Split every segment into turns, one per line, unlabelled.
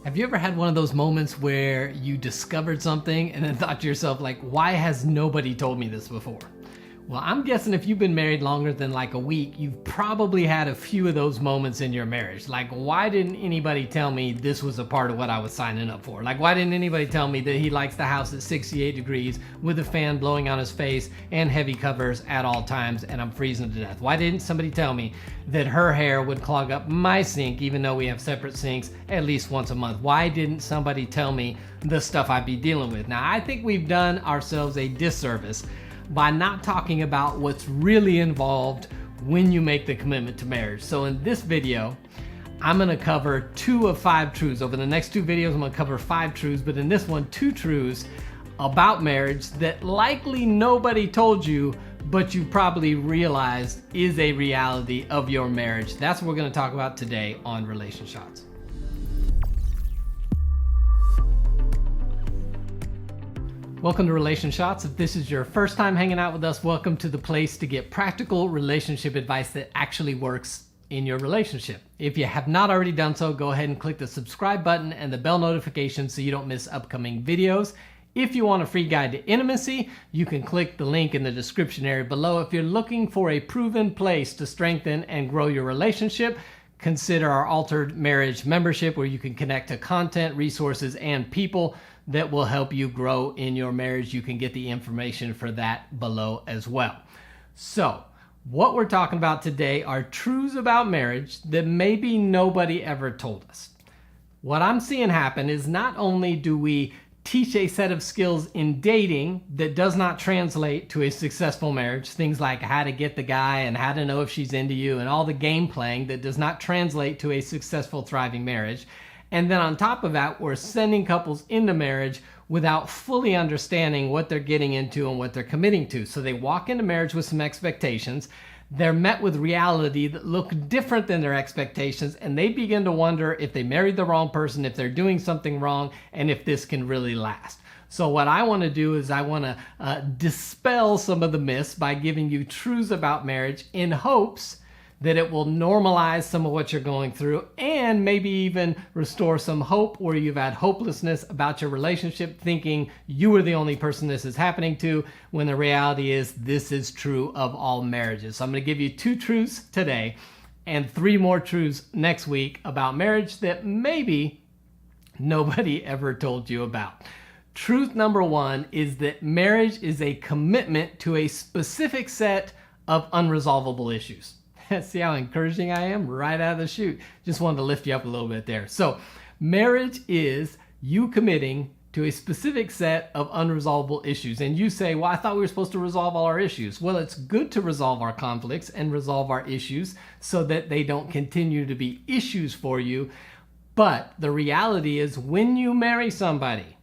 Have you ever had one of those moments where you discovered something and then thought to yourself, like, why has nobody told me this before? Well, I'm guessing if you've been married longer than like a week, you've probably had a few of those moments in your marriage. Like, why didn't anybody tell me this was a part of what I was signing up for? Like, why didn't anybody tell me that he likes the house at 68 degrees with a fan blowing on his face and heavy covers at all times and I'm freezing to death? Why didn't somebody tell me that her hair would clog up my sink even though we have separate sinks at least once a month? Why didn't somebody tell me the stuff I'd be dealing with? Now, I think we've done ourselves a disservice by not talking about what's really involved when you make the commitment to marriage. So in this video, I'm gonna cover 2 of 5 truths. Over the next 2 videos, I'm gonna cover 5 truths, but in this one, 2 truths about marriage that likely nobody told you, but you probably realized is a reality of your marriage. That's what we're gonna talk about today on Relation Shots. Welcome to Relation Shots. If this is your first time hanging out with us, welcome to the place to get practical relationship advice that actually works in your relationship. If you have not already done so, go ahead and click the subscribe button and the bell notification so you don't miss upcoming videos. If you want a free guide to intimacy, you can click the link in the description area below. If you're looking for a proven place to strengthen and grow your relationship, consider our Altered Marriage membership, where you can connect to content, resources, and people that will help you grow in your marriage. You can get the information for that below as well. So, what we're talking about today are truths about marriage that maybe nobody ever told us. What I'm seeing happen is not only do we teach a set of skills in dating that does not translate to a successful marriage, things like how to get the guy and how to know if she's into you and all the game playing that does not translate to a successful, thriving marriage. And then on top of that, we're sending couples into marriage without fully understanding what they're getting into and what they're committing to. So they walk into marriage with some expectations. They're met with reality that look different than their expectations, and they begin to wonder if they married the wrong person, if they're doing something wrong, and if this can really last. So what I want to do is I want to dispel some of the myths by giving you truths about marriage in hopes that it will normalize some of what you're going through and maybe even restore some hope where you've had hopelessness about your relationship, thinking you are the only person this is happening to, when the reality is this is true of all marriages. So I'm going to give you 2 truths today and 3 more truths next week about marriage that maybe nobody ever told you about. Truth number 1 is that marriage is a commitment to a specific set of unresolvable issues. See how encouraging I am right out of the chute. Just wanted to lift you up a little bit there. So marriage is you committing to a specific set of unresolvable issues. And you say, well, I thought we were supposed to resolve all our issues. Well, it's good to resolve our conflicts and resolve our issues so that they don't continue to be issues for you. But the reality is when you marry somebody,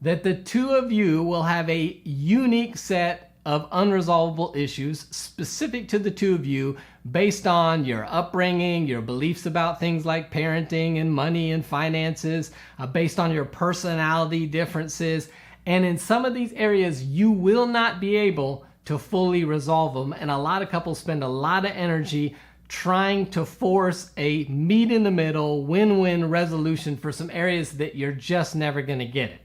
that the 2 of you will have a unique set of unresolvable issues specific to the 2 of you based on your upbringing, your beliefs about things like parenting and money and finances, based on your personality differences. And in some of these areas, you will not be able to fully resolve them. And a lot of couples spend a lot of energy trying to force a meet in the middle, win-win resolution for some areas that you're just never going to get it.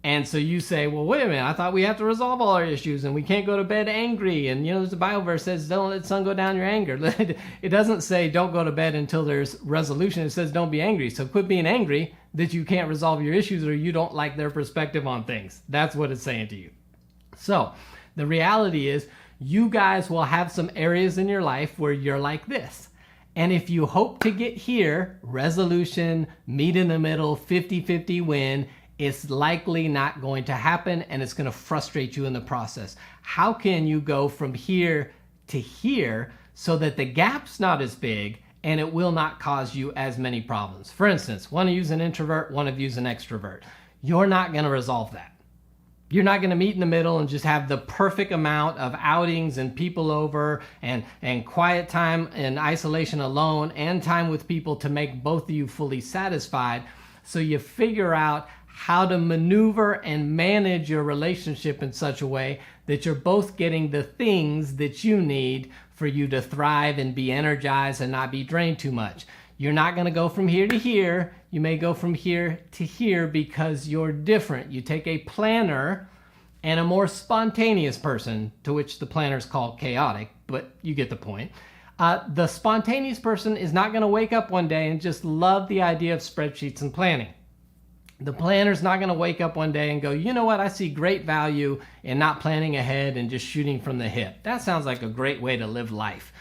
And so you say, well, wait a minute, I thought we have to resolve all our issues and we can't go to bed angry. And there's a Bible verse that says, don't let the sun go down your anger. It doesn't say don't go to bed until there's resolution. It says don't be angry. So quit being angry that you can't resolve your issues or you don't like their perspective on things. That's what it's saying to you. So the reality is you guys will have some areas in your life where you're like this. And if you hope to get here, resolution, meet in the middle, 50-50 win, it's likely not going to happen and it's going to frustrate you in the process. How can you go from here to here so that the gap's not as big and it will not cause you as many problems? For instance, one of you is an introvert, one of you is an extrovert. You're not going to resolve that. You're not going to meet in the middle and just have the perfect amount of outings and people over and quiet time and isolation alone and time with people to make both of you fully satisfied. So you figure out how to maneuver and manage your relationship in such a way that you're both getting the things that you need for you to thrive and be energized and not be drained too much. You're not going to go from here to here. You may go from here to here because you're different. You take a planner and a more spontaneous person, to which the planner is called chaotic, but you get the point. The spontaneous person is not going to wake up one day and just love the idea of spreadsheets and planning. The planner's not going to wake up one day and go, you know what, I see great value in not planning ahead and just shooting from the hip. That sounds like a great way to live life.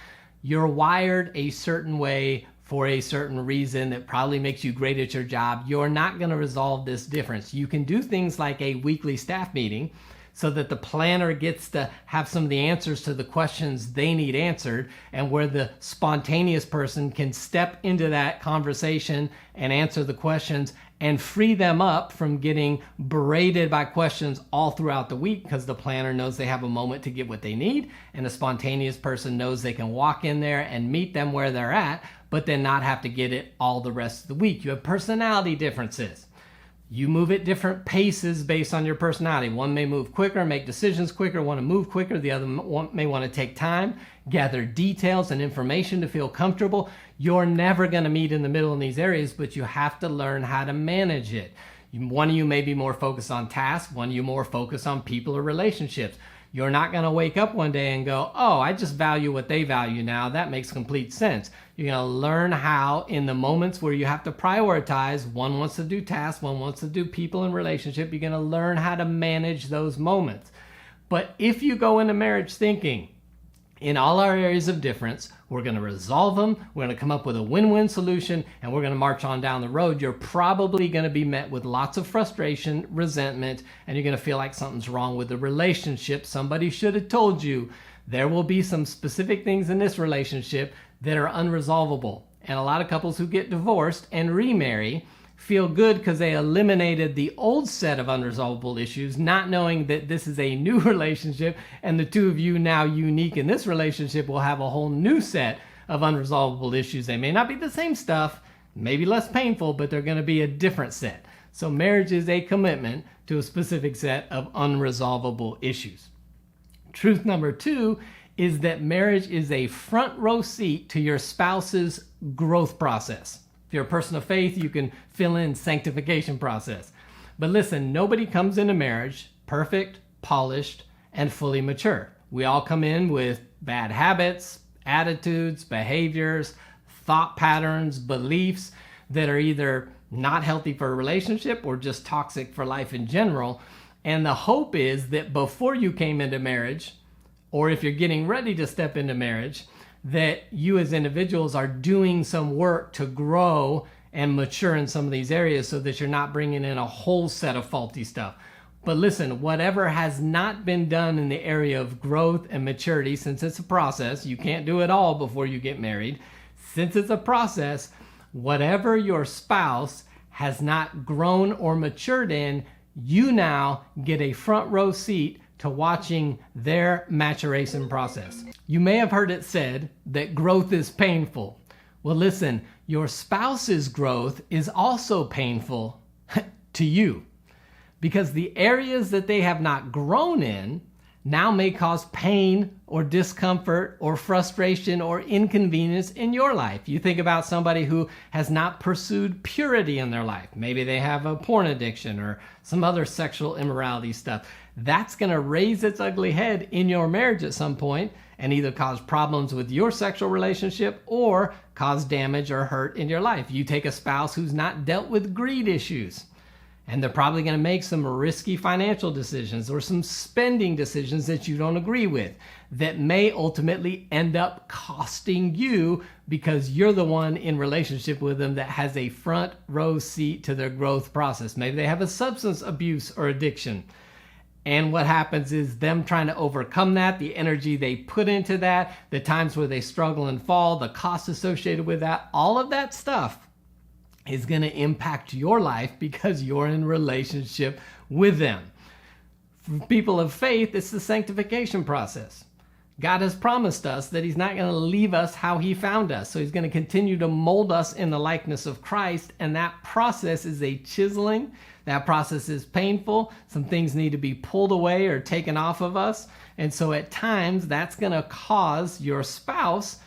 You're wired a certain way for a certain reason that probably makes you great at your job. You're not going to resolve this difference. You can do things like a weekly staff meeting so that the planner gets to have some of the answers to the questions they need answered, and where the spontaneous person can step into that conversation and answer the questions and free them up from getting berated by questions all throughout the week, because the planner knows they have a moment to get what they need, and the spontaneous person knows they can walk in there and meet them where they're at, but then not have to get it all the rest of the week. You have personality differences. You move at different paces based on your personality. One may move quicker, make decisions quicker, want to move quicker. The other may want to take time, gather details and information to feel comfortable. You're never going to meet in the middle in these areas, but you have to learn how to manage it. One of you may be more focused on tasks, one of you more focused on people or relationships. You're not going to wake up one day and go, oh, I just value what they value now. That makes complete sense. You're going to learn how, in the moments where you have to prioritize, one wants to do tasks, one wants to do people and relationship, you're going to learn how to manage those moments. But if you go into marriage thinking, in all our areas of difference, we're going to resolve them, we're going to come up with a win-win solution, and we're going to march on down the road, you're probably going to be met with lots of frustration, resentment, and you're going to feel like something's wrong with the relationship. Somebody should have told you there will be some specific things in this relationship that are unresolvable. And a lot of couples who get divorced and remarry feel good because they eliminated the old set of unresolvable issues, not knowing that this is a new relationship, and the two of you now unique in this relationship will have a whole new set of unresolvable issues. They may not be the same stuff, maybe less painful, but they're going to be a different set. So marriage is a commitment to a specific set of unresolvable issues. Truth number 2 is that marriage is a front row seat to your spouse's growth process. If you're a person of faith, you can fill in sanctification process. But listen, nobody comes into marriage perfect, polished, and fully mature. We all come in with bad habits, attitudes, behaviors, thought patterns, beliefs that are either not healthy for a relationship or just toxic for life in general. And the hope is that before you came into marriage, or if you're getting ready to step into marriage, that you as individuals are doing some work to grow and mature in some of these areas so that you're not bringing in a whole set of faulty stuff. But listen, whatever has not been done in the area of growth and maturity, since it's a process, you can't do it all before you get married. Since it's a process, whatever your spouse has not grown or matured in, you now get a front row seat to watching their maturation process. You may have heard it said that growth is painful. Well, listen, your spouse's growth is also painful to you, because the areas that they have not grown in now may cause pain or discomfort or frustration or inconvenience in your life. You think about somebody who has not pursued purity in their life. Maybe they have a porn addiction or some other sexual immorality stuff. That's going to raise its ugly head in your marriage at some point and either cause problems with your sexual relationship or cause damage or hurt in your life. You take a spouse who's not dealt with greed issues, and they're probably going to make some risky financial decisions or some spending decisions that you don't agree with that may ultimately end up costing you, because you're the one in relationship with them that has a front row seat to their growth process. Maybe they have a substance abuse or addiction. And what happens is them trying to overcome that, the energy they put into that, the times where they struggle and fall, the costs associated with that, all of that stuff is going to impact your life because you're in relationship with them. For people of faith, it's the sanctification process. God has promised us that he's not going to leave us how he found us. So he's going to continue to mold us in the likeness of Christ. And that process is a chiseling. That process is painful. Some things need to be pulled away or taken off of us. And so at times that's going to cause your spouse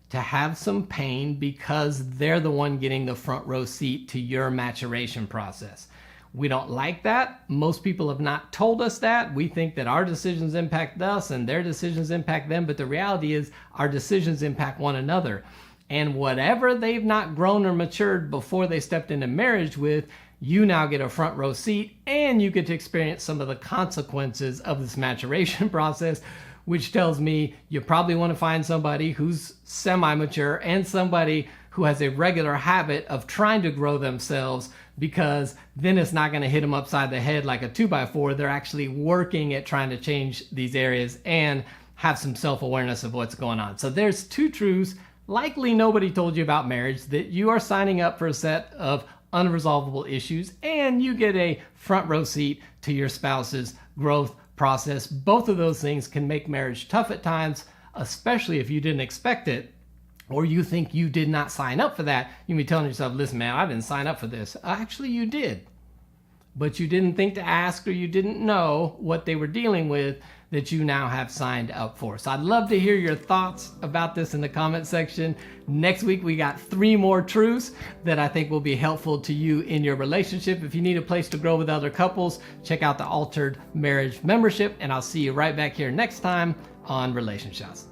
to have some pain because they're the one getting the front row seat to your maturation process. We don't like that. Most people have not told us that. We think that our decisions impact us and their decisions impact them, but the reality is our decisions impact one another. And whatever they've not grown or matured before they stepped into marriage with, you now get a front row seat and you get to experience some of the consequences of this maturation process, which tells me you probably want to find somebody who's semi-mature and somebody who has a regular habit of trying to grow themselves, because then it's not going to hit them upside the head like a 2x4. They're actually working at trying to change these areas and have some self-awareness of what's going on. So there's two truths likely nobody told you about marriage: that you are signing up for a set of unresolvable issues and you get a front row seat to your spouse's growth process. Both of those things can make marriage tough at times, especially if you didn't expect it or you think you did not sign up for that. You can be telling yourself, listen, man, I didn't sign up for this. Actually, you did. But you didn't think to ask, or you didn't know what they were dealing with that you now have signed up for. So I'd love to hear your thoughts about this in the comment section. Next week, we got 3 more truths that I think will be helpful to you in your relationship. If you need a place to grow with other couples, check out the Altered Marriage membership, and I'll see you right back here next time on Relation Shots.